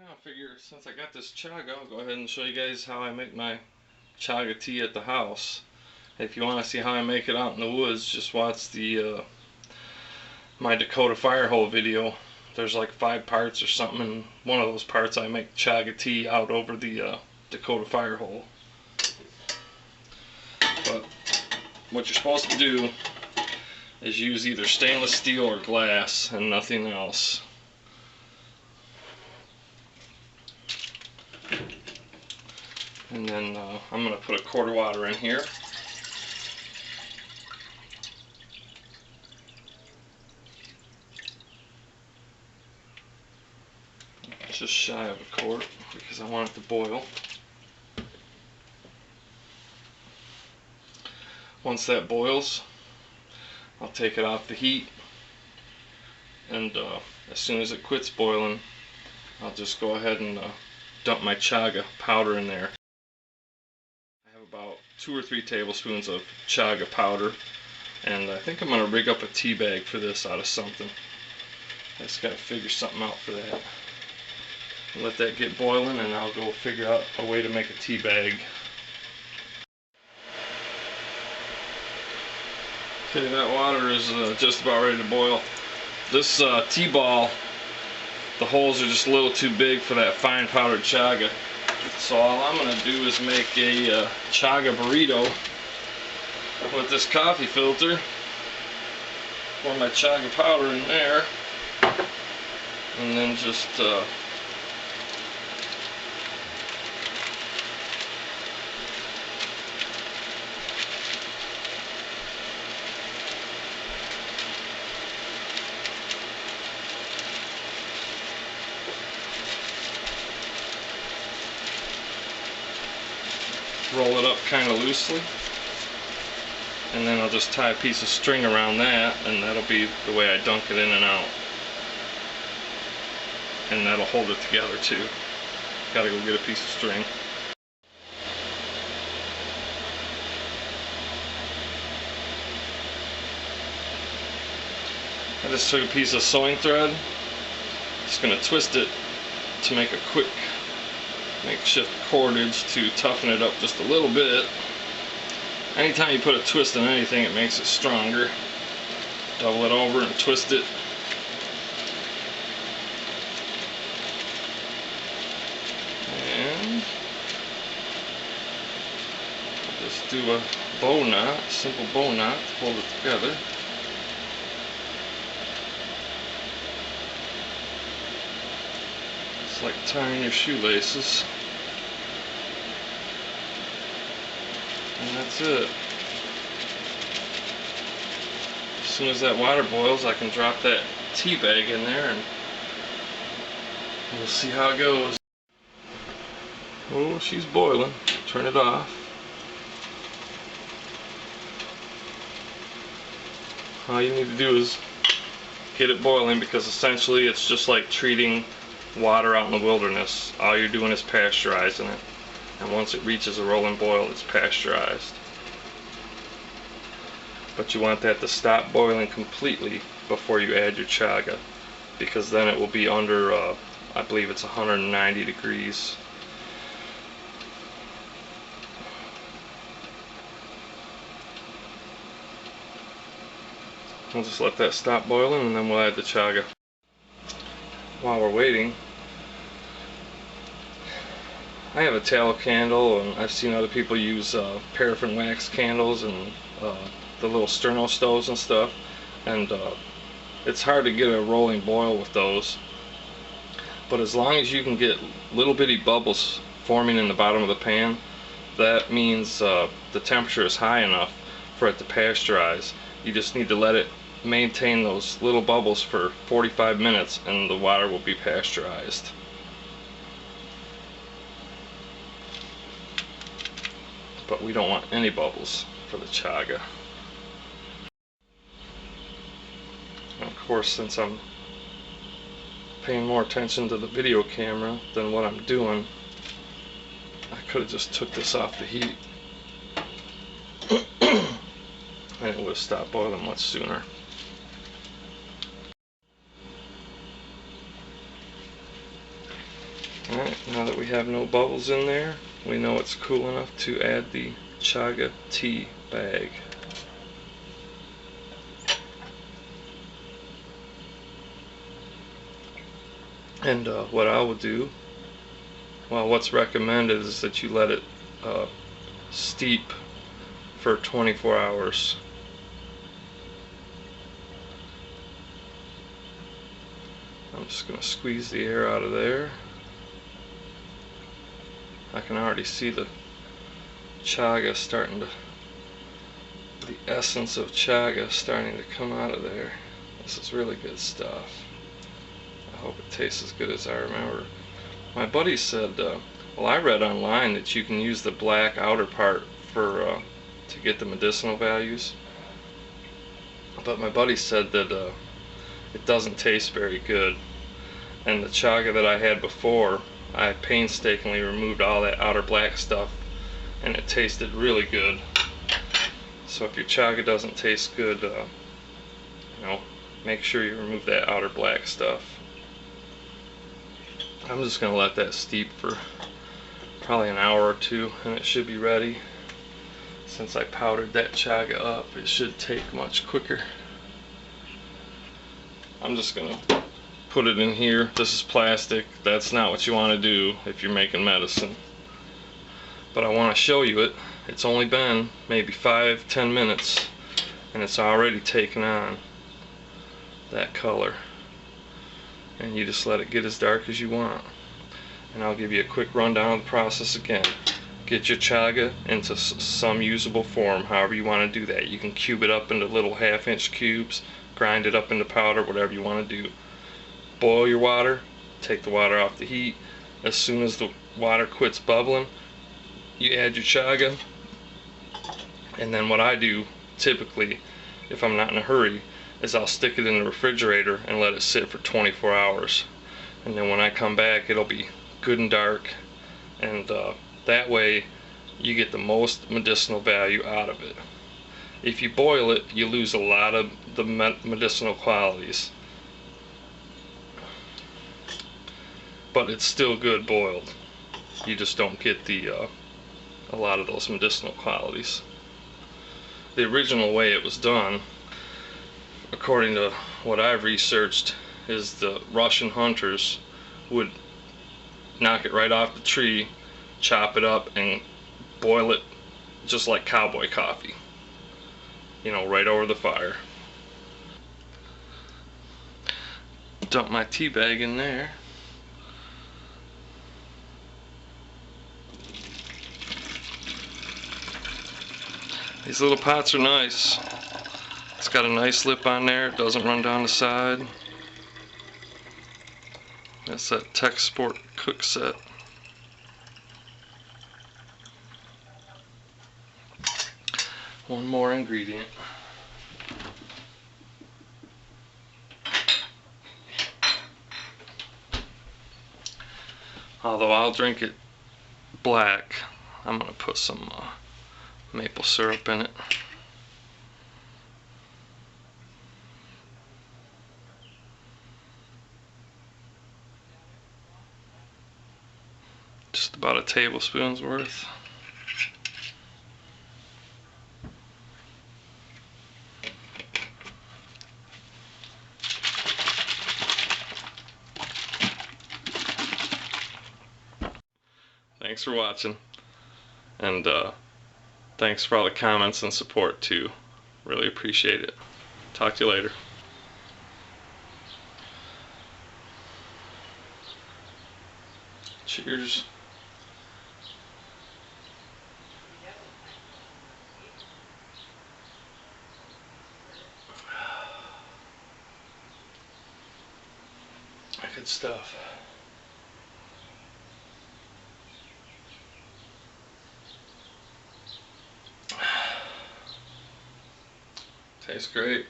I figure since I got this chaga, I'll go ahead and show you guys how I make my chaga tea at the house. If you want to see how I make it out in the woods, just watch the my Dakota fire hole video. There's like 5 parts or something, and one of those parts I make chaga tea out over the Dakota fire hole. But what you're supposed to do is use either stainless steel or glass and nothing else. And then I'm going to put a quart of water in here. Just shy of a quart because I want it to boil. Once that boils, I'll take it off the heat, and as soon as it quits boiling, I'll just go ahead and dump my chaga powder in there. I have about 2 or 3 tablespoons of chaga powder, and I think I'm going to rig up a tea bag for this out of something. I just got to figure something out for that. Let that get boiling, and I'll go figure out a way to make a tea bag. Okay, that water is just about ready to boil. This tea ball, the holes are just a little too big for that fine powdered chaga. So all I'm going to do is make a chaga burrito with this coffee filter. Pour my chaga powder in there, and then just roll it up kind of loosely, and then I'll just tie a piece of string around that, and that'll be the way I dunk it in and out, and that'll hold it together too. Gotta go get a piece of string. I just took a piece of sewing thread, just gonna twist it to make a quick makeshift cordage to toughen it up just a little bit. Anytime you put a twist in anything, it makes it stronger. Double it over and twist it. And I'll just do a bow knot, a simple bow knot to hold it together. It's like tying your shoelaces. And that's it. As soon as that water boils, I can drop that tea bag in there, and we'll see how it goes. Oh, she's boiling. Turn it off. All you need to do is get it boiling, because essentially it's just like treating water out in the wilderness. All you're doing is pasteurizing it, and once it reaches a rolling boil, it's pasteurized. But you want that to stop boiling completely before you add your chaga, because then it will be under I believe it's 190 degrees. We'll just let that stop boiling, and then we'll add the chaga. While we're waiting, I have a tallow candle, and I've seen other people use paraffin wax candles and the little sterno stoves and stuff, and it's hard to get a rolling boil with those. But as long as you can get little bitty bubbles forming in the bottom of the pan, that means the temperature is high enough for it to pasteurize. You just need to let it maintain those little bubbles for 45 minutes, and the water will be pasteurized. But we don't want any bubbles for the chaga. And of course, since I'm paying more attention to the video camera than what I'm doing, I could have just took this off the heat and it would have stopped boiling much sooner. Alright, now that we have no bubbles in there, we know it's cool enough to add the chaga tea bag. And what I will do, well, what's recommended is that you let it steep for 24 hours. I'm just going to squeeze the air out of there. I can already see the chaga starting to, the essence of chaga starting to come out of there. This is really good stuff. I hope it tastes as good as I remember. My buddy said, well, I read online that you can use the black outer part for to get the medicinal values. But my buddy said that it doesn't taste very good. And the chaga that I had before, I painstakingly removed all that outer black stuff, and it tasted really good. So if your chaga doesn't taste good, you know, make sure you remove that outer black stuff. I'm just going to let that steep for probably an hour or two, and it should be ready. Since I powdered that chaga up, it should take much quicker. I'm just going to put it in here. This is plastic. That's not what you want to do if you're making medicine. But I want to show you it. It's only been maybe 5-10 minutes, and it's already taken on that color. And you just let it get as dark as you want. And I'll give you a quick rundown of the process again. Get your chaga into some usable form, however you want to do that. You can cube it up into little 1/2-inch cubes, grind it up into powder, whatever you want to do. Boil your water, take the water off the heat. As soon as the water quits bubbling, you add your chaga. And then what I do, typically, if I'm not in a hurry, is I'll stick it in the refrigerator and let it sit for 24 hours. And then when I come back, it'll be good and dark, and that way you get the most medicinal value out of it. If you boil it, you lose a lot of the medicinal qualities, but it's still good boiled. You just don't get the a lot of those medicinal qualities. The original way it was done, according to what I've researched, is the Russian hunters would knock it right off the tree, chop it up, and boil it just like cowboy coffee. You know, right over the fire. Dump my tea bag in there. These little pots are nice. It's got a nice lip on there, it doesn't run down the side. That's that Tech Sport cook set. One more ingredient. Although I'll drink it black, I'm going to put some maple syrup in it. Just about a tablespoon's worth. Thanks for watching, and thanks for all the comments and support too. Really appreciate it. Talk to you later. Cheers. Good stuff. Tastes great.